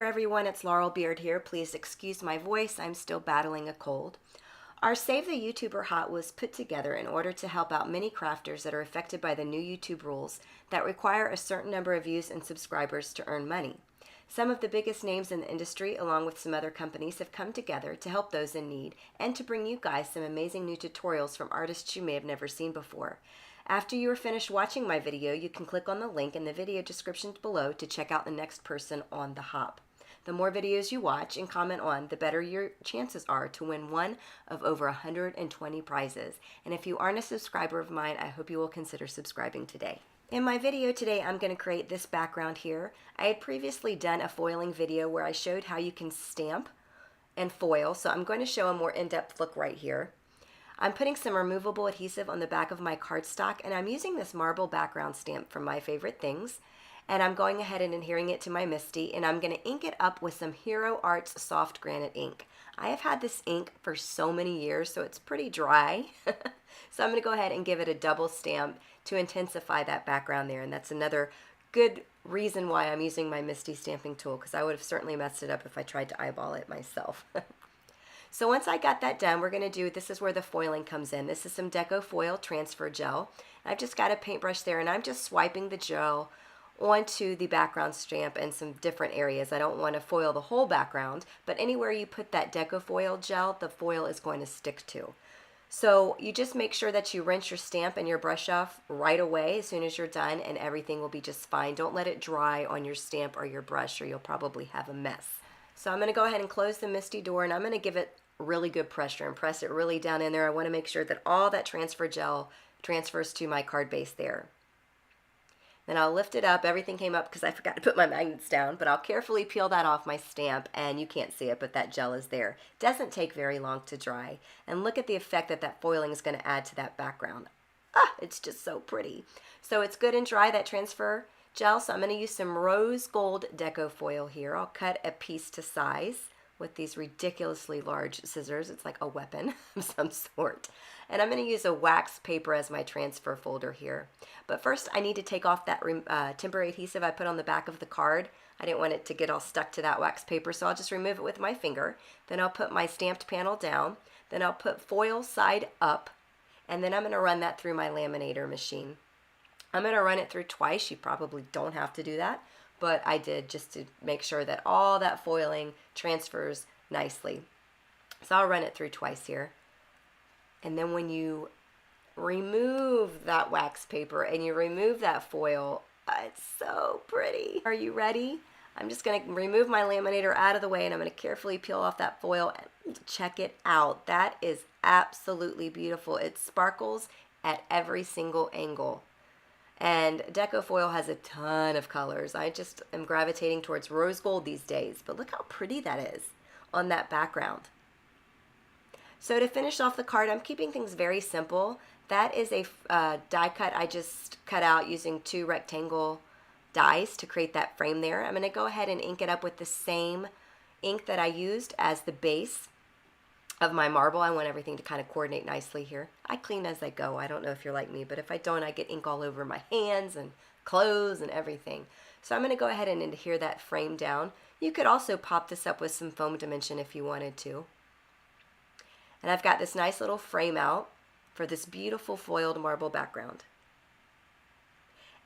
Everyone, it's Laurel Beard here. Please excuse my voice. I'm still battling a cold. Our Save the YouTuber Hot was put together in order to help out many crafters that are affected by the new YouTube rules that require a certain number of views and subscribers to earn money. Some of the biggest names in the industry, along with some other companies, have come together to help those in need and to bring you guys some amazing new tutorials from artists you may have never seen before. After you are finished watching my video, you can click on the link in the video description below to check out the next person on the hop. The more videos you watch and comment on, the better your chances are to win one of over 120 prizes. And if you aren't a subscriber of mine, I hope you will consider subscribing today. In my video today, I'm going to create this background here. I had previously done a foiling video where I showed how you can stamp and foil, so I'm going to show a more in-depth look right here. I'm putting some removable adhesive on the back of my cardstock, and I'm using this marble background stamp from My Favorite Things. And I'm going ahead and adhering it to my MISTI, and I'm going to ink it up with some Hero Arts Soft Granite ink. I have had this ink for so many years, so it's pretty dry. So I'm going to go ahead and give it a double stamp to intensify that background there, and that's another good reason why I'm using my MISTI stamping tool, because I would have certainly messed it up if I tried to eyeball it myself. So once I got that done, we're going to do, this is where the foiling comes in. This is some Decofoil Transfer Gel. I've just got a paintbrush there, and I'm just swiping the gel onto the background stamp in some different areas. I don't want to foil the whole background, but anywhere you put that Decofoil gel, the foil is going to stick to. So you just make sure that you rinse your stamp and your brush off right away as soon as you're done, and everything will be just fine. Don't let it dry on your stamp or your brush, or you'll probably have a mess. So I'm going to go ahead and close the MISTI door, and I'm going to give it really good pressure and press it really down in there. I want to make sure that all that transfer gel transfers to my card base there. Then I'll lift it up. Everything came up because I forgot to put my magnets down, but I'll carefully peel that off my stamp, and you can't see it, but that gel is there. It doesn't take very long to dry. And look at the effect that that foiling is going to add to that background. Ah, it's just so pretty. So it's good and dry, that transfer gel, so I'm going to use some rose gold Decofoil here. I'll cut a piece to size with these ridiculously large scissors. It's like a weapon of some sort. And I'm going to use a wax paper as my transfer folder here. But first I need to take off that temporary adhesive I put on the back of the card. I didn't want it to get all stuck to that wax paper, so I'll just remove it with my finger. Then I'll put my stamped panel down. Then I'll put foil side up, and then I'm going to run that through my laminator machine. I'm going to run it through twice. You probably don't have to do that, but I did just to make sure that all that foiling transfers nicely. So I'll run it through twice here. And then when you remove that wax paper and you remove that foil, it's so pretty. Are you ready? I'm just going to remove my laminator out of the way, and I'm going to carefully peel off that foil and check it out. That is absolutely beautiful. It sparkles at every single angle. And Decofoil has a ton of colors. I just am gravitating towards rose gold these days, but look how pretty that is on that background. So to finish off the card, I'm keeping things very simple. That is a die cut I just cut out using 2 rectangle dies to create that frame there. I'm going to go ahead and ink it up with the same ink that I used as the base of my marble. I want everything to kind of coordinate nicely here. I clean as I go. I don't know if you're like me, but if I don't, I get ink all over my hands and clothes and everything. So I'm going to go ahead and adhere that frame down. You could also pop this up with some foam dimension if you wanted to. And I've got this nice little frame out for this beautiful foiled marble background.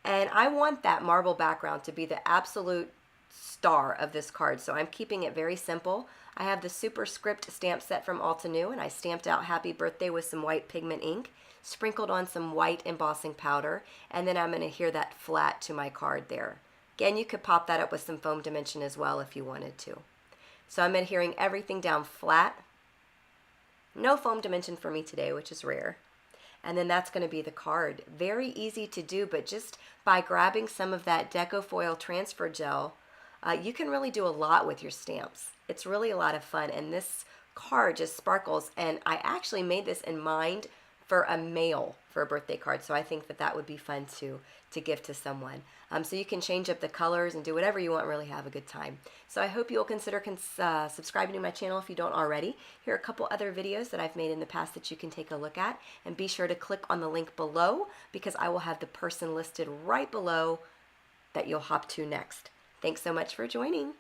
And I want that marble background to be the absolute star of this card, so I'm keeping it very simple. I have the Superscript stamp set from Altenew, and I stamped out Happy Birthday with some white pigment ink, sprinkled on some white embossing powder, and then I'm going to adhere that flat to my card there. Again, you could pop that up with some foam dimension as well if you wanted to. So I'm adhering everything down flat. No foam dimension for me today, which is rare. And then that's going to be the card. Very easy to do, but just by grabbing some of that Decofoil Transfer Gel, you can really do a lot with your stamps. It's really a lot of fun, and this card just sparkles. And I actually made this in mind for a male for a birthday card, so I think that that would be fun to give to someone. So you can change up the colors and do whatever you want, really have a good time. So I hope you'll consider subscribing to my channel if you don't already. Here are a couple other videos that I've made in the past that you can take a look at, and be sure to click on the link below because I will have the person listed right below that you'll hop to next. Thanks so much for joining.